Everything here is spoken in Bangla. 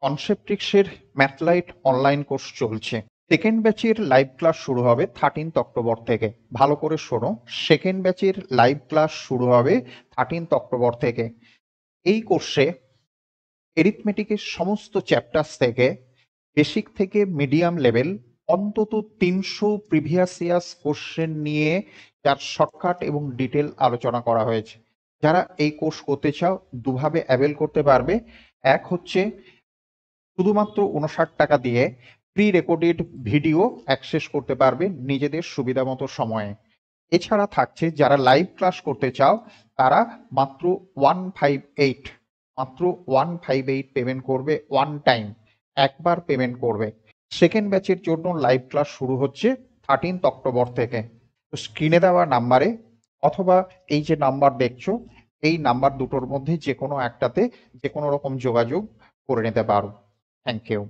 কনসেপ্ট্রিক্সের ম্যাথলাইট অনলাইন কোর্স চলছে। সেকেন্ড ব্যাচের লাইভ ক্লাস শুরু হবে 13th অক্টোবর থেকে। ভালো করে শোনো, সেকেন্ড ব্যাচের লাইভ ক্লাস শুরু হবে 13th অক্টোবর থেকে। এই কোর্সে এরিথমেটিকের সমস্ত চ্যাপ্টার্স থেকে বেসিক থেকে মিডিয়াম লেভেল অন্তত 300 প্রিভিয়াস ইয়ার্স কোশ্চেন নিয়ে যার শর্টকাট এবং ডিটেল আলোচনা করা হয়েছে। যারা এই কোর্স করতে চাও দুভাবে অ্যাভেল করতে পারবে। এক হচ্ছে শুধুমাত্র 59 টাকা দিয়ে প্রি রেকর্ডেড ভিডিও অ্যাক্সেস করতে পারবে নিজেদের সুবিধা মতো সময়ে। এছাড়া থাকছে যারা লাইভ ক্লাস করতে চাও তারা মাত্র 158 পেমেন্ট করবে, ওয়ান টাইম, একবার পেমেন্ট করবে। সেকেন্ড ব্যাচের জন্য লাইভ ক্লাস শুরু হচ্ছে 13th অক্টোবর থেকে। তো স্ক্রিনে দেওয়া নাম্বারে অথবা এই যে নাম্বার দেখছো এই নাম্বার দুটোর মধ্যে যে কোনো একটাতে যে কোনো রকম যোগাযোগ করে নিতে পারো। Thank you.